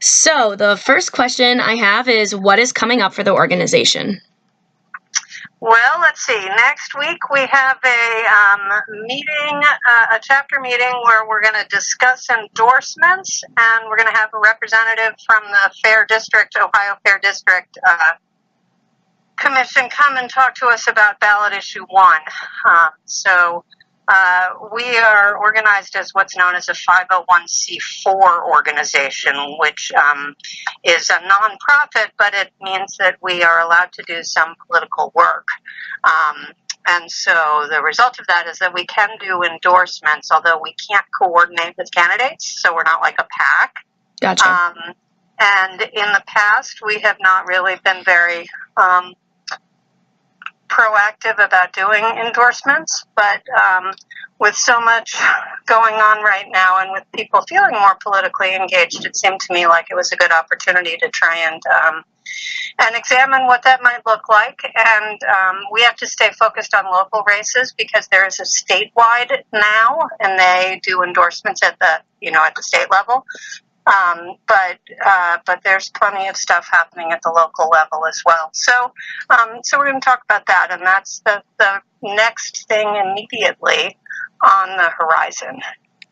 So the first question I have is, what is coming up for the organization? Well, let's see. Next week we have a meeting, a chapter meeting where we're going to discuss endorsements, and we're going to have a representative from the Fair District, Ohio Fair District Commission, come and talk to us about ballot issue 1. We are organized as what's known as a 501c4 organization, which is a nonprofit, but it means that we are allowed to do some political work. And so the result of that is that we can do endorsements, although we can't coordinate with candidates, so we're not like a PAC. Gotcha. And in the past, we have not really been very proactive about doing endorsements, but with so much going on right now and with people feeling more politically engaged, it seemed to me like it was a good opportunity to try and examine what that might look like. And we have to stay focused on local races because there is a statewide now, and they do endorsements at the state level. But there's plenty of stuff happening at the local level as well. So we're going to talk about that, and that's the next thing immediately on the horizon.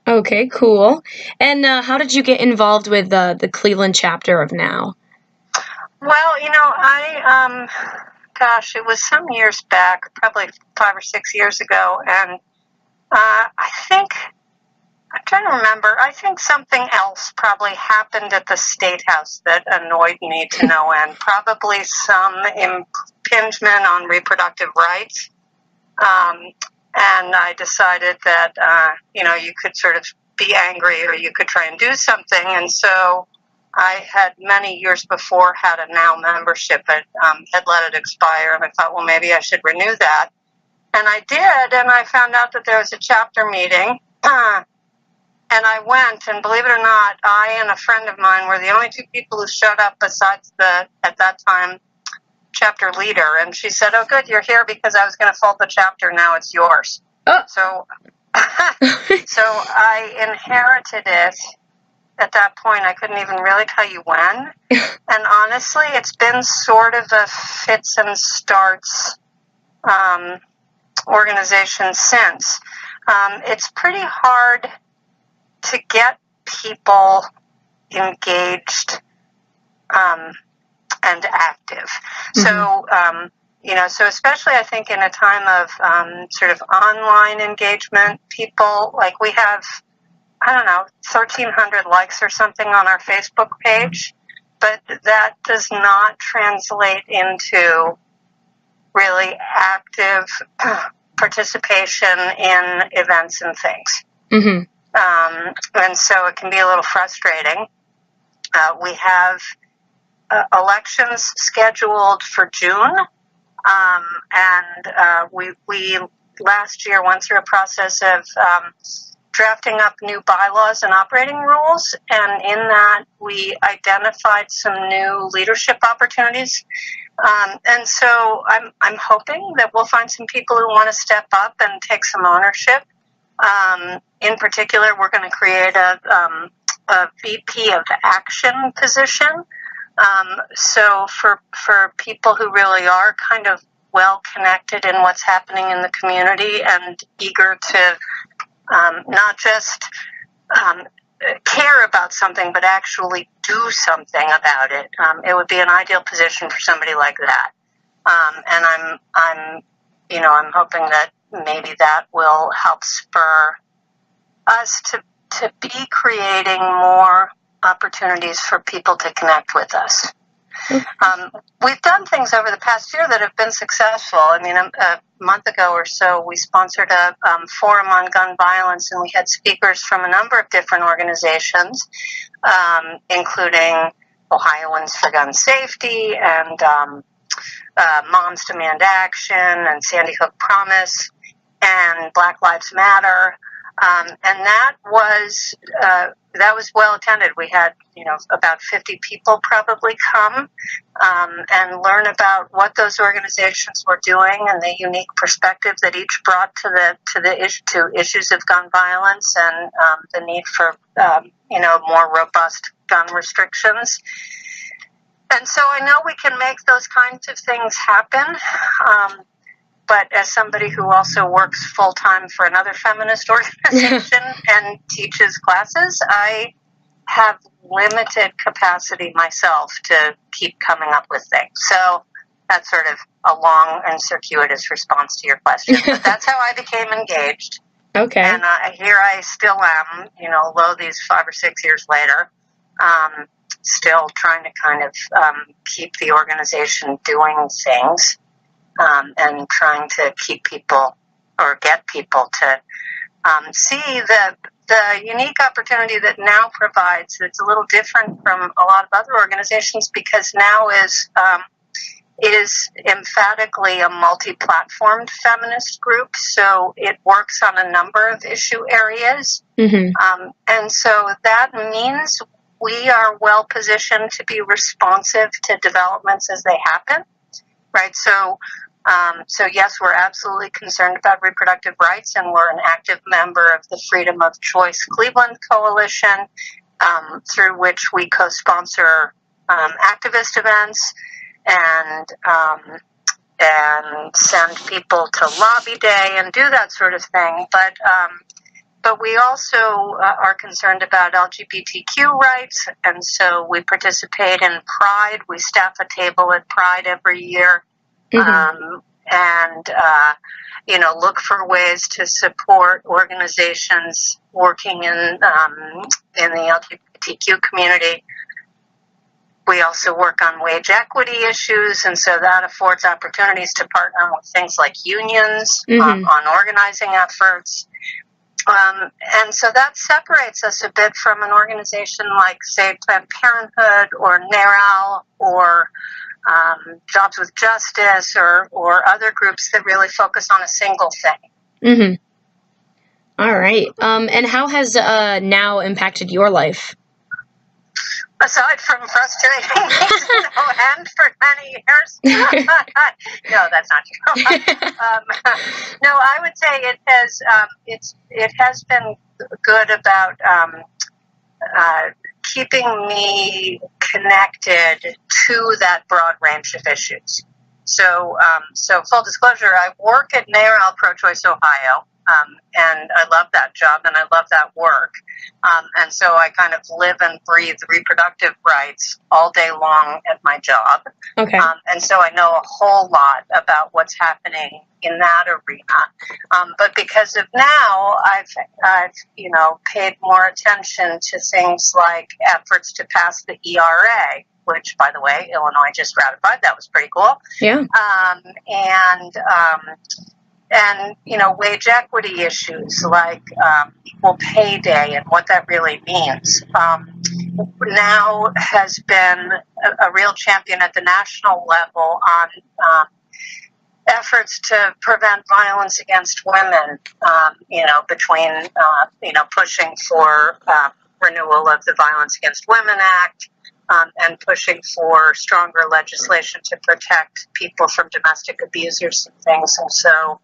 Okay, cool. And how did you get involved with the Cleveland chapter of NOW? Well, it was some years back, probably 5 or 6 years ago, and I'm trying to remember. I think something else probably happened at the State House that annoyed me to no end. Probably some impingement on reproductive rights. And I decided that, you could sort of be angry or you could try and do something. And so I had many years before had a NOW membership, but had let it expire. And I thought, well, maybe I should renew that. And I did. And I found out that there was a chapter meeting. And I went, and believe it or not, I and a friend of mine were the only 2 people who showed up besides at that time, chapter leader. And she said, oh, good, you're here because I was going to fold the chapter. Now it's yours. Oh. So I inherited it at that point. I couldn't even really tell you when. And honestly, it's been sort of a fits and starts organization since. It's pretty hard to get people engaged and active. Mm-hmm. So especially I think in a time of sort of online engagement, people, like we have, 1,300 likes or something on our Facebook page, but that does not translate into really active participation in events and things. Mm-hmm. And so it can be a little frustrating. We have elections scheduled for June, and we last year went through a process of drafting up new bylaws and operating rules, and in that we identified some new leadership opportunities. And so I'm hoping that we'll find some people who want to step up and take some ownership. In particular, we're going to create a VP of Action position. So for people who really are kind of well connected in what's happening in the community and eager to not just care about something, but actually do something about it, it would be an ideal position for somebody like that. And I'm hoping that maybe that will help spur us to be creating more opportunities for people to connect with us. We've done things over the past year that have been successful. I mean, a month ago or so, we sponsored a forum on gun violence, and we had speakers from a number of different organizations, including Ohioans for Gun Safety and Moms Demand Action and Sandy Hook Promise and Black Lives Matter. And that was that was well attended. We had, about 50 people probably come and learn about what those organizations were doing and the unique perspective that each brought to issues of gun violence and the need for more robust gun restrictions. And so I know we can make those kinds of things happen. But as somebody who also works full-time for another feminist organization and teaches classes, I have limited capacity myself to keep coming up with things. So that's sort of a long and circuitous response to your question. But that's how I became engaged. Okay. And here I still am, although these 5 or 6 years later, still trying to kind of keep the organization doing things. And trying to keep people or get people to see the unique opportunity that now provides. That's a little different from a lot of other organizations because now is emphatically a multi-platformed feminist group. So it works on a number of issue areas. Mm-hmm. And so that means we are well positioned to be responsive to developments as they happen. Right. So yes, we're absolutely concerned about reproductive rights, and we're an active member of the Freedom of Choice Cleveland Coalition, through which we co-sponsor activist events and send people to lobby day and do that sort of thing. But we also are concerned about LGBTQ rights, and so we participate in Pride. We staff a table at Pride every year. Mm-hmm. Look for ways to support organizations working in the LGBTQ community. We also work on wage equity issues, and so that affords opportunities to partner with things like unions on organizing efforts. And so that separates us a bit from an organization like, say, Planned Parenthood or NARAL or Jobs with Justice or other groups that really focus on a single thing. Mm-hmm. All right. And how has NOW impacted your life? Aside from frustrating things to no end for many years. No, that's not true. No, I would say it has been good about keeping me connected to that broad range of issues. So full disclosure, I work at NARAL Pro-Choice Ohio, and I love that job and I love that work. And so I kind of live and breathe reproductive rights all day long at my job. Okay. And so I know a whole lot about what's happening in that arena. But because of NOW, I've paid more attention to things like efforts to pass the ERA, which, by the way, Illinois just ratified. That was pretty cool. Yeah. And wage equity issues like equal pay day and what that really means. NOW has been a real champion at the national level on efforts to prevent violence against women, between pushing for renewal of the Violence Against Women Act, and pushing for stronger legislation to protect people from domestic abusers and things. And so,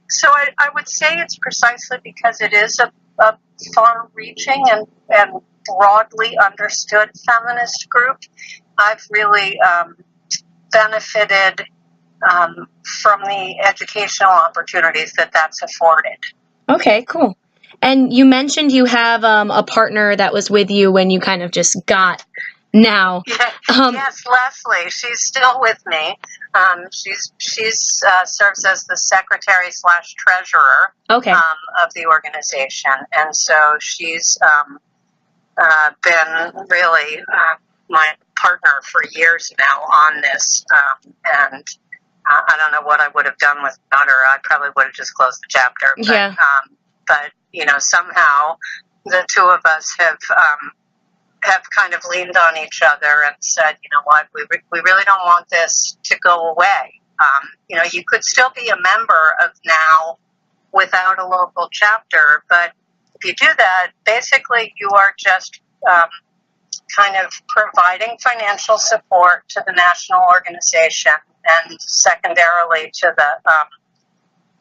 so I would say it's precisely because it is a far-reaching and broadly understood feminist group. I've really benefited from the educational opportunities that's afforded. Okay, cool. And you mentioned you have a partner that was with you when you kind of just got NOW. Yes, Leslie. She's still with me. She's serves as the secretary/treasurer of the organization, and so she's been really my partner for years now on this. And I don't know what I would have done without her. I probably would have just closed the chapter. But, yeah. But somehow the two of us have kind of leaned on each other and said, you know what, we really don't want this to go away. You could still be a member of NOW without a local chapter, but if you do that, basically you are just kind of providing financial support to the national organization and secondarily to the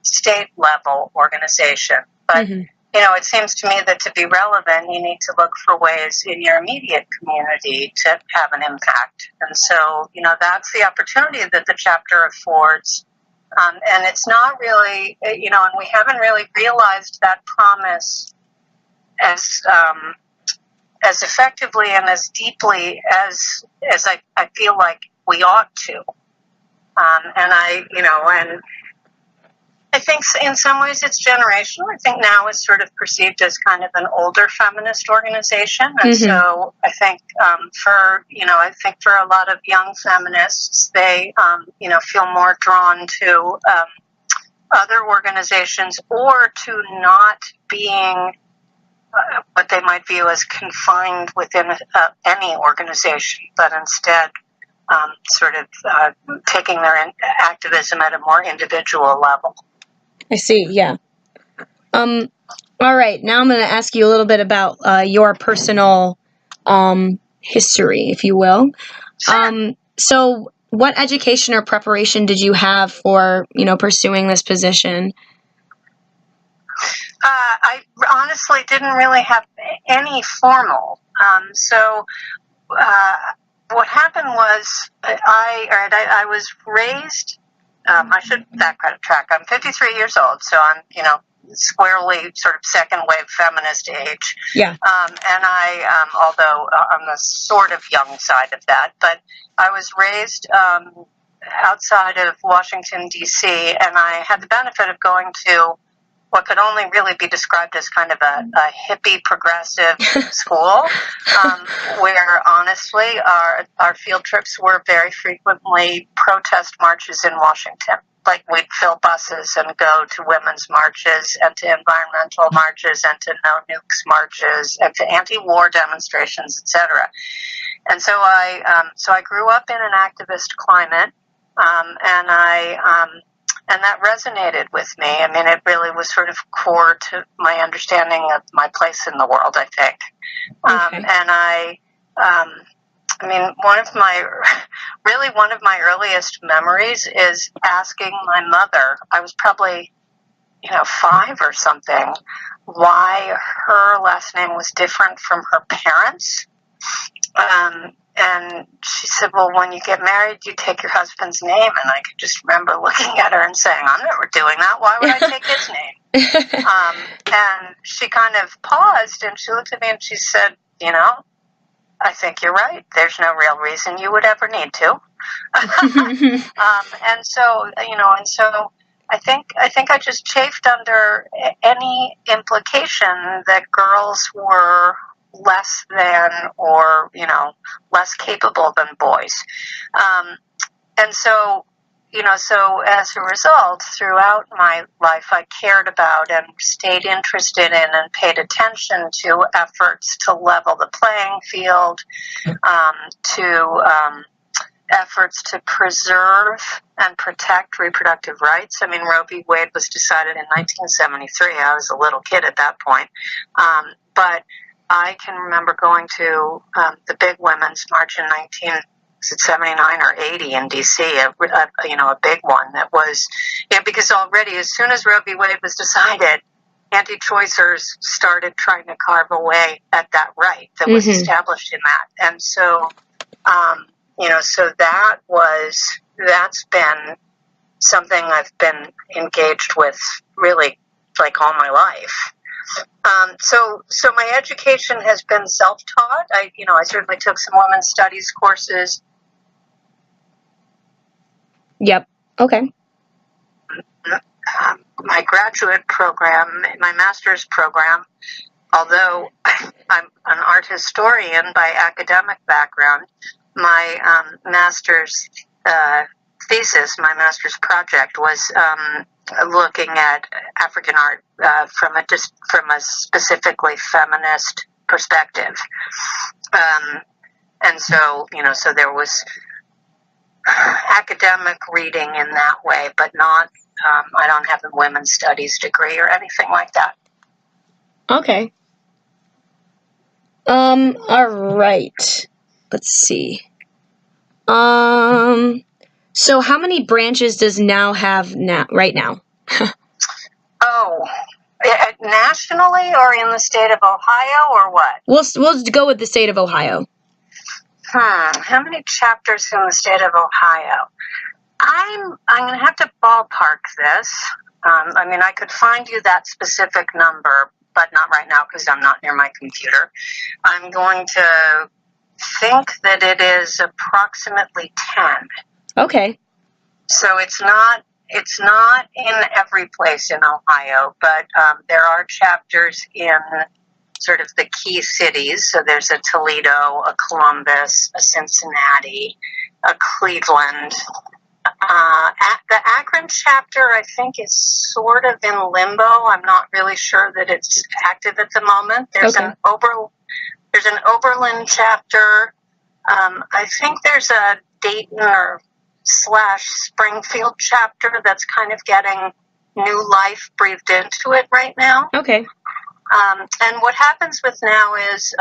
state level organization. But it seems to me that to be relevant, you need to look for ways in your immediate community to have an impact. And so, that's the opportunity that the chapter affords. And it's not really, and we haven't really realized that promise as effectively and as deeply as I feel like we ought to. And I think in some ways it's generational. I think now it's sort of perceived as kind of an older feminist organization. And so I think for a lot of young feminists, they, feel more drawn to other organizations or to not being what they might view as confined within any organization, but instead taking their activism at a more individual level. I see, yeah. All right, now I'm going to ask you a little bit about your personal history, if you will. Sure. So what education or preparation did you have for, pursuing this position? I honestly didn't really have any formal. What happened was I was raised. I should backtrack. I'm 53 years old, so I'm squarely sort of second wave feminist age. Yeah. And I, although on the sort of young side of that, but I was raised outside of Washington D.C. and I had the benefit of going to what could only really be described as kind of a hippie progressive school, where honestly our field trips were very frequently protest marches in Washington. Like we'd fill buses and go to women's marches and to environmental marches and to no nukes marches and to anti-war demonstrations, etc. And so I grew up in an activist climate, and that resonated with me. I mean, it really was sort of core to my understanding of my place in the world, I think. And one of my earliest memories is asking my mother, I was probably, 5 or something, why her last name was different from her parents. And she said, well, when you get married, you take your husband's name. And I could just remember looking at her and saying, I'm never doing that. Why would I take his name? And she kind of paused and she looked at me and she said, I think you're right. There's no real reason you would ever need to. And so I think I just chafed under any implication that girls were less than or, less capable than boys. And so as a result, throughout my life, I cared about and stayed interested in and paid attention to efforts to level the playing field, to efforts to preserve and protect reproductive rights. I mean, Roe v. Wade was decided in 1973. I was a little kid at that point. But I can remember going to the big women's march in 1979 or 80 in D.C., a big one that was, because already as soon as Roe v. Wade was decided, anti-choicers started trying to carve away at that right that was established in that. And so, so that's been something I've been engaged with really like all my life. So my education has been self-taught. I certainly took some women's studies courses. Yep. Okay. My graduate program, my master's program, although I'm an art historian by academic background, my master's thesis, my master's project was looking at African art from a specifically feminist perspective. And so, so there was academic reading in that way, but not, I don't have a women's studies degree or anything like that. Okay. All right. Let's see. So how many branches does now have right now? Oh, nationally or in the state of Ohio or what? We'll go with the state of Ohio. How many chapters in the state of Ohio? I'm going to have to ballpark this. I mean, I could find you that specific number, but not right now because I'm not near my computer. I'm going to think that it is approximately 10. Okay. So it's not in every place in Ohio, but there are chapters in sort of the key cities. So there's a Toledo, a Columbus, a Cincinnati, a Cleveland. The Akron chapter, I think, is sort of in limbo. I'm not really sure that it's active at the moment. There's an Oberlin chapter. I think there's a Dayton or / Springfield chapter that's kind of getting new life breathed into it right now. Okay. And what happens with NOW is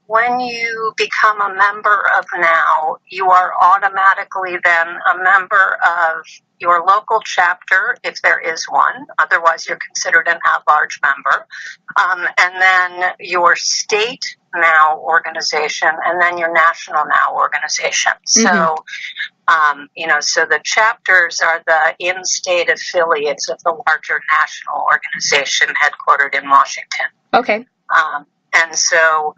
when you become a member of NOW, you are automatically then a member of your local chapter, if there is one. Otherwise, you're considered an at-large member. And then your state NOW organization, and then your national NOW organization. So, so the chapters are the in-state affiliates of the larger national organization headquartered in Washington. Okay. And so,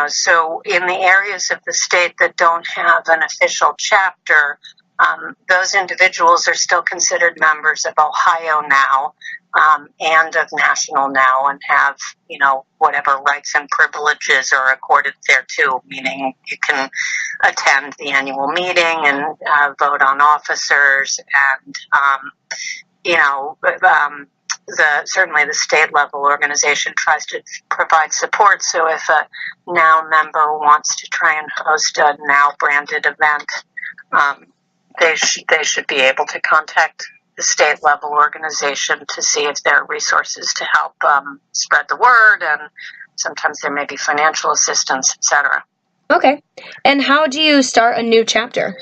so in the areas of the state that don't have an official chapter, those individuals are still considered members of Ohio NOW and of National NOW and have, whatever rights and privileges are accorded thereto, meaning you can attend the annual meeting and vote on officers and, certainly the state level organization tries to provide support. So if a NOW member wants to try and host a NOW branded event, they should be able to contact the state level organization to see if there are resources to help spread the word, and sometimes there may be financial assistance, etc. Okay. And how do you start a new chapter?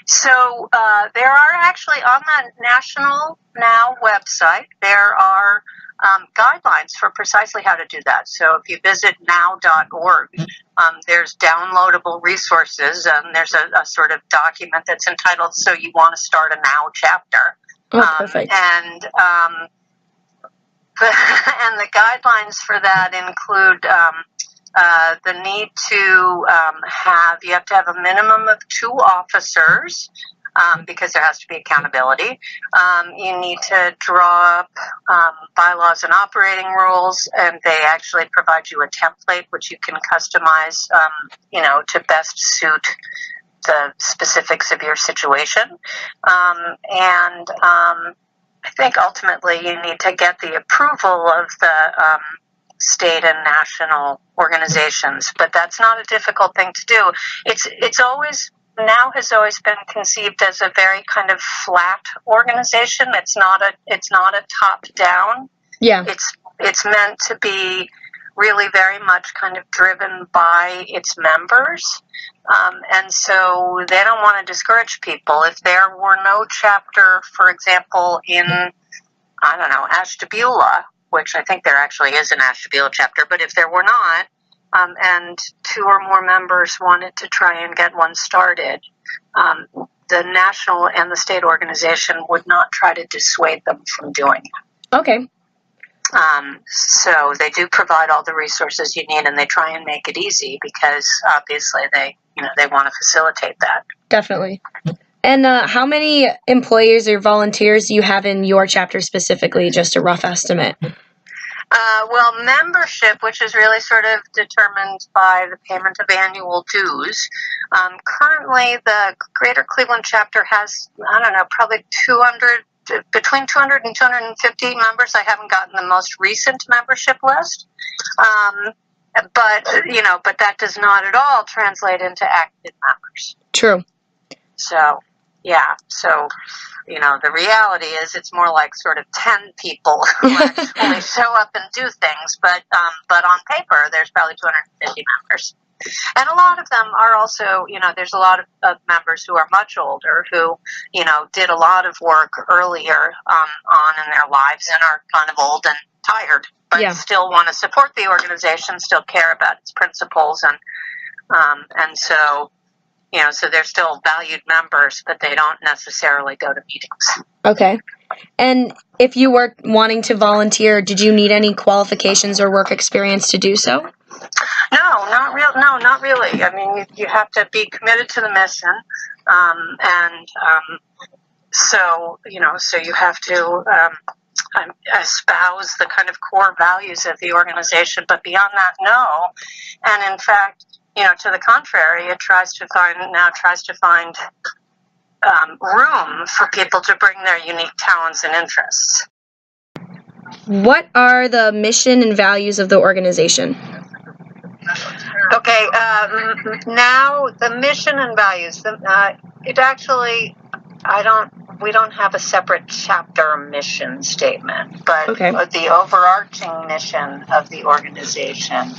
So there are actually on the National NOW website, there are guidelines for precisely how to do that. So if you visit now.org, there's downloadable resources, and there's a sort of document that's entitled "So You Want to Start a NOW Chapter." Oh, perfect. And the guidelines for that include the need to you have to have a minimum of 2 officers because there has to be accountability. You need to draw up bylaws and operating rules, and they actually provide you a template which you can customize, to best suit the specifics of your situation. And I think ultimately you need to get the approval of the state and national organizations, but that's not a difficult thing to do. It's always NOW has always been conceived as a very kind of flat organization. It's not a top down. Yeah. It's meant to be really very much kind of driven by its members. And so they don't want to discourage people. If there were no chapter, for example, in, Ashtabula, which I think there actually is an Ashtabula chapter, but if there were not, and 2 or more members wanted to try and get one started, the national and the state organization would not try to dissuade them from doing it. Okay. So they do provide all the resources you need, and they try and make it easy because obviously they want to facilitate that. Definitely. And how many employees or volunteers do you have in your chapter specifically? Just a rough estimate. Well, membership, which is really sort of determined by the payment of annual dues. Currently, the Greater Cleveland chapter has, probably between 200 and 250 members. I haven't gotten the most recent membership list. But that does not at all translate into active members. True. So, yeah, so, the reality is it's more like sort of 10 people who actually show up and do things, but on paper, there's probably 250 members. And a lot of them are also, there's a lot of members who are much older who, did a lot of work earlier on in their lives and are kind of old and tired, but still want to support the organization, still care about its principles, and so, so they're still valued members, but they don't necessarily go to meetings. Okay. And if you were wanting to volunteer, did you need any qualifications or work experience to do so? No, not really. I mean, you have to be committed to the mission, so you have to espouse the kind of core values of the organization. But beyond that, no. And in fact, to the contrary, it tries to find room for people to bring their unique talents and interests. What are the mission and values of the organization? Okay, now the mission and values. We don't have a separate chapter mission statement, but the overarching mission of the organization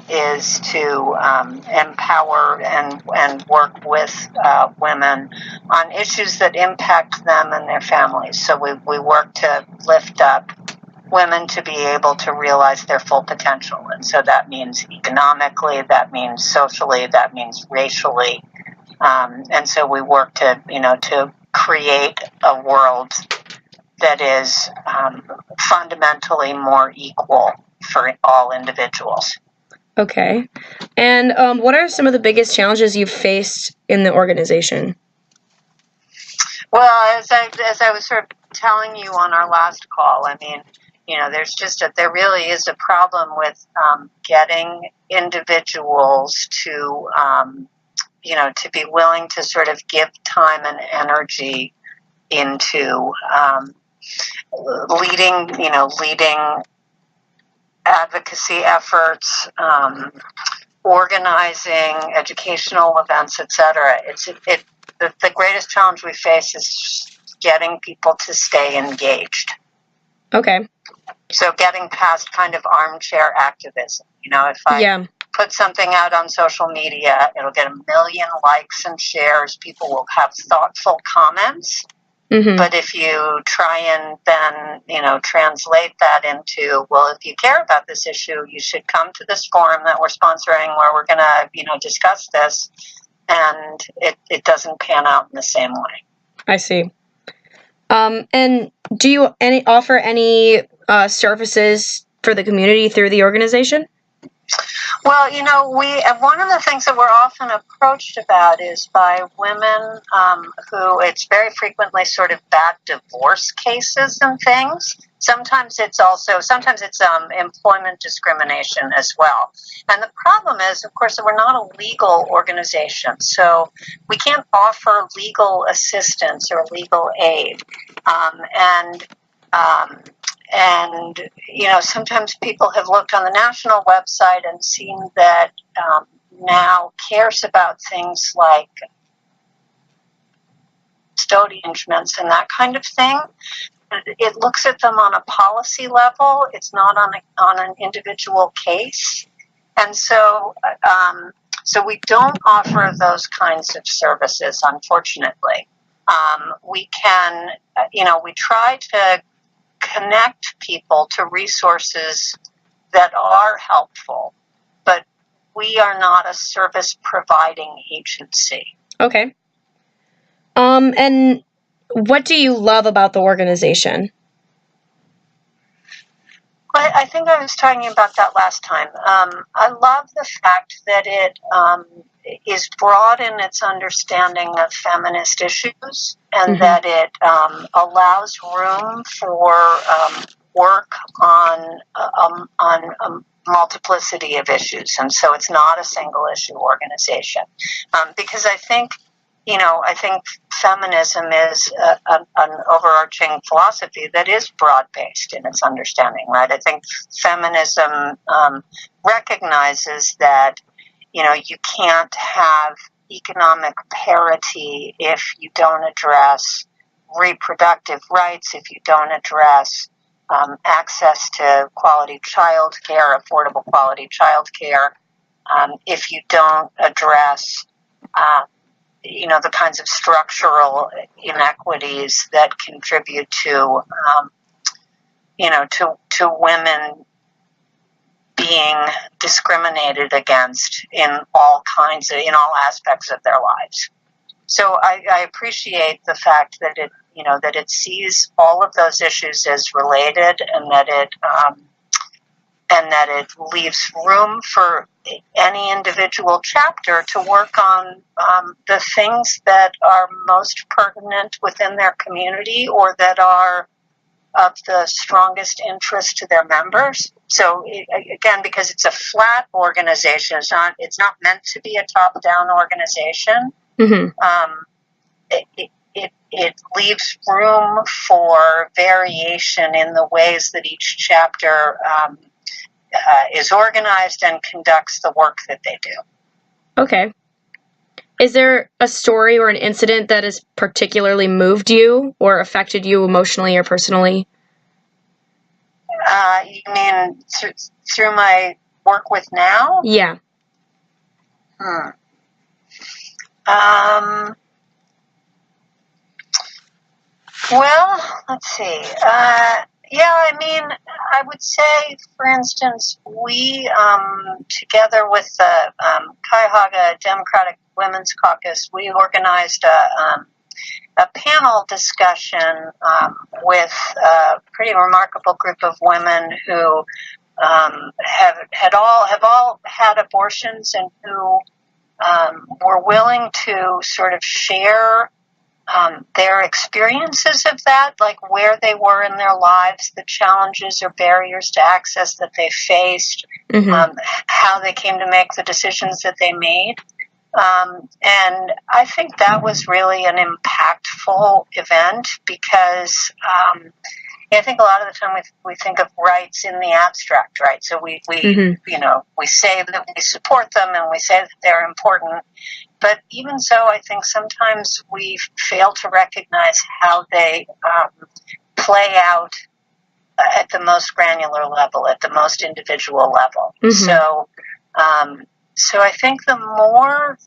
is to empower and work with women on issues that impact them and their families. So we work to lift up women to be able to realize their full potential. And so that means economically, that means socially, that means racially. And so we work to create a world that is fundamentally more equal for all individuals. Okay. And what are some of the biggest challenges you've faced in the organization? Well, as I was sort of telling you on our last call, I mean, there really is a problem with getting individuals to be willing to sort of give time and energy into leading advocacy efforts, organizing educational events, etc. The greatest challenge we face is getting people to stay engaged. Okay. So getting past kind of armchair activism. If I put something out on social media, it'll get 1 million likes and shares. People will have thoughtful comments. Mm-hmm. But if you try and then, translate that into, well, if you care about this issue, you should come to this forum that we're sponsoring where we're going to, discuss this. And it doesn't pan out in the same way. I see. And do you offer any services for the community through the organization? Well, one of the things that we're often approached about is by women who it's very frequently sort of bad divorce cases and things. Sometimes it's employment discrimination as well. And the problem is, of course, that we're not a legal organization, so we can't offer legal assistance or legal aid. And sometimes people have looked on the national website and seen that now cares about things like custodians and that kind of thing. It looks at them on a policy level. It's not on an individual case. And so we don't offer those kinds of services, unfortunately. We try to connect people to resources that are helpful, but we are not a service providing agency. Okay. And what do you love about the organization? Well, I think I was talking about that last time. I love the fact that it is broad in its understanding of feminist issues, and that it allows room for work on a multiplicity of issues, and so it's not a single issue organization. Because I think feminism is an overarching philosophy that is broad-based in its understanding, right? I think feminism recognizes that you can't have economic parity if you don't address reproductive rights, if you don't address access to quality child care, affordable quality child care, if you don't address the kinds of structural inequities that contribute to to women being discriminated against in all aspects of their lives. So I appreciate the fact that it sees all of those issues as related, and that it leaves room for any individual chapter to work on the things that are most pertinent within their community, or that are of the strongest interest to their members. So again, because it's a flat organization, it's not meant to be a top-down organization. Mm-hmm. It leaves room for variation in the ways that each chapter is organized and conducts the work that they do. Okay. Is there a story or an incident that has particularly moved you or affected you emotionally or personally? You mean through my work with now? Yeah. Well, let's see. I would say, for instance, we, together with the Cuyahoga Democratic Women's Caucus, we organized a panel discussion with a pretty remarkable group of women who have all had abortions, and who were willing to sort of share their experiences of that, like where they were in their lives, the challenges or barriers to access that they faced, Mm-hmm. how they came to make the decisions that they made. And I think that was really an impactful event, because I think a lot of the time we think of rights in the abstract, right? So we Mm-hmm. We say that we support them, and we say that they're important. But even so, I think sometimes we fail to recognize how they play out at the most granular level, at the most individual level. Mm-hmm. So I think the more,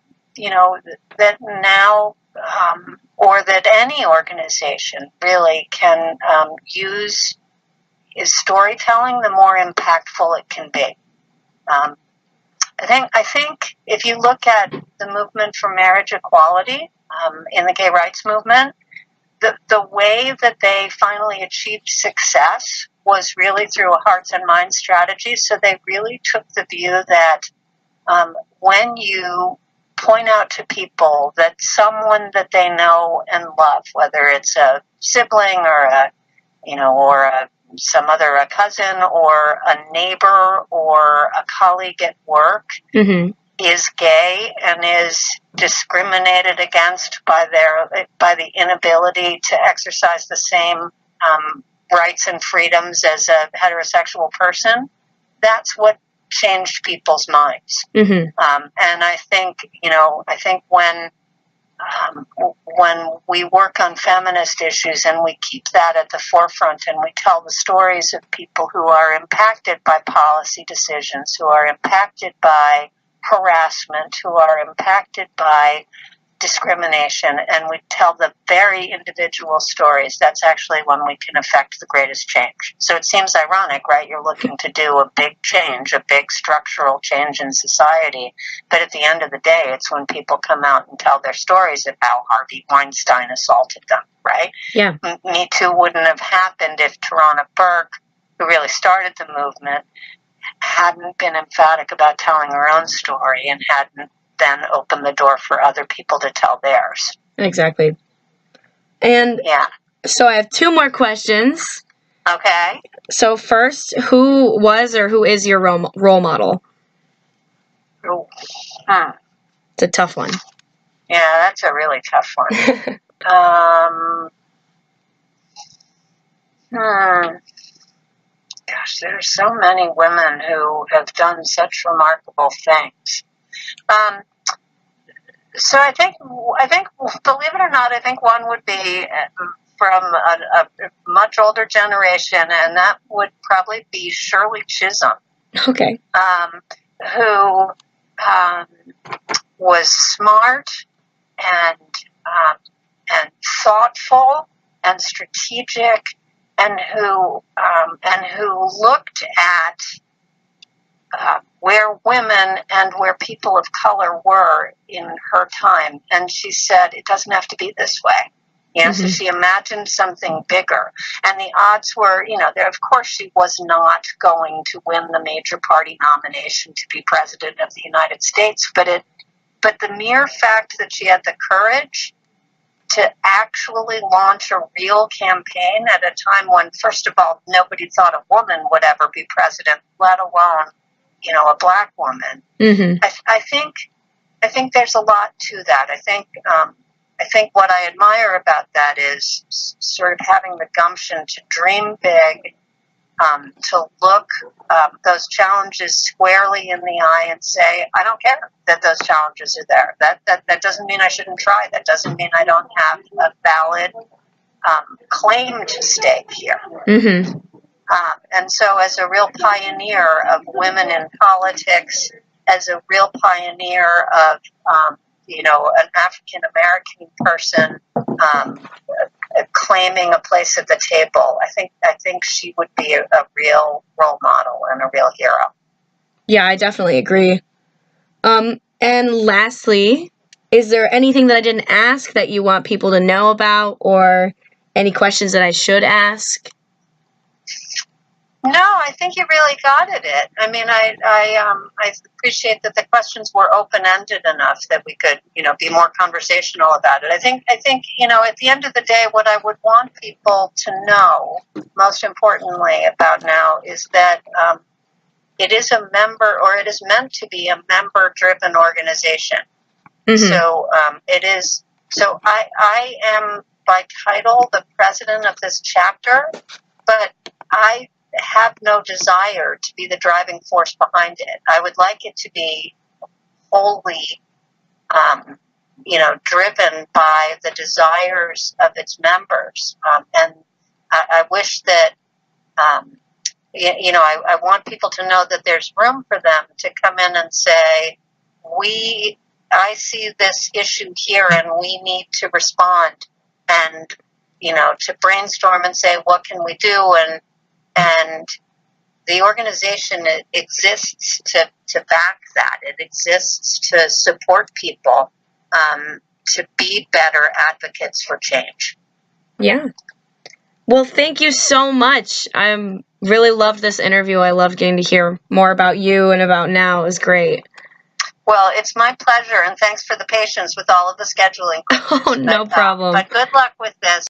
that now, or that any organization really can use is storytelling, the more impactful it can be. I think if you look at the movement for marriage equality in the gay rights movement, the way that they finally achieved success was really through a hearts and minds strategy. So they really took the view that when you point out to people that someone that they know and love, whether it's a sibling or some other a cousin or a neighbor or a colleague at work, Mm-hmm. is gay and is discriminated against by the inability to exercise the same rights and freedoms as a heterosexual person, that's what changed people's minds. Mm-hmm. And I think when we work on feminist issues and we keep that at the forefront, and we tell the stories of people who are impacted by policy decisions, who are impacted by harassment, who are impacted by discrimination, and we tell the very individual stories, that's actually when we can affect the greatest change. So it seems ironic, right? You're looking to do a big change, a big structural change in society, but at the end of the day, it's when people come out and tell their stories of how Harvey Weinstein assaulted them, right? Yeah. Me Too wouldn't have happened if Tarana Burke, who really started the movement, hadn't been emphatic about telling her own story and hadn't then opened the door for other people to tell theirs. Exactly. And yeah. So I have two more questions. Okay. So first, who was or who is your role model? It's a tough one. Yeah, that's a really tough one. Gosh, there are so many women who have done such remarkable things. So I think, believe it or not, I think one would be from a much older generation, and that would probably be Shirley Chisholm. Okay. Who was smart and thoughtful and strategic, and who looked at where women and where people of color were in her time, and she said it doesn't have to be this way. So she imagined something bigger, and the odds were, of course she was not going to win the major party nomination to be president of the United States, but the mere fact that she had the courage to actually launch a real campaign at a time when, first of all, nobody thought a woman would ever be president, let alone, a black woman. I think there's a lot to that. I think what I admire about that is sort of having the gumption to dream big, to look those challenges squarely in the eye and say, I don't care that those challenges are there. That doesn't mean I shouldn't try. That doesn't mean I don't have a valid claim to stake here. And so as a real pioneer of women in politics, as a real pioneer of, an African-American person claiming a place at the table, I think she would be a real role model and a real hero. Yeah, I definitely agree. And lastly, is there anything that I didn't ask that you want people to know about, or any questions that I should ask? No, I think you really got at it. I mean, I appreciate that the questions were open-ended enough that we could, be more conversational about it. I think, at the end of the day, what I would want people to know, most importantly about now, is that it is a member, or it is meant to be a member-driven organization. So it is. So I am by title the president of this chapter, but I have no desire to be the driving force behind it. I would like it to be wholly, driven by the desires of its members. And I wish that, I want people to know that there's room for them to come in and say, I see this issue here and we need to respond, and, to brainstorm and say, what can we do? And the organization exists to back that. It exists to support people, to be better advocates for change. Yeah. Well, thank you so much. I really loved this interview. I loved getting to hear more about you and about now. It was great. Well, it's my pleasure, and thanks for the patience with all of the scheduling. Oh, no problem. But good luck with this.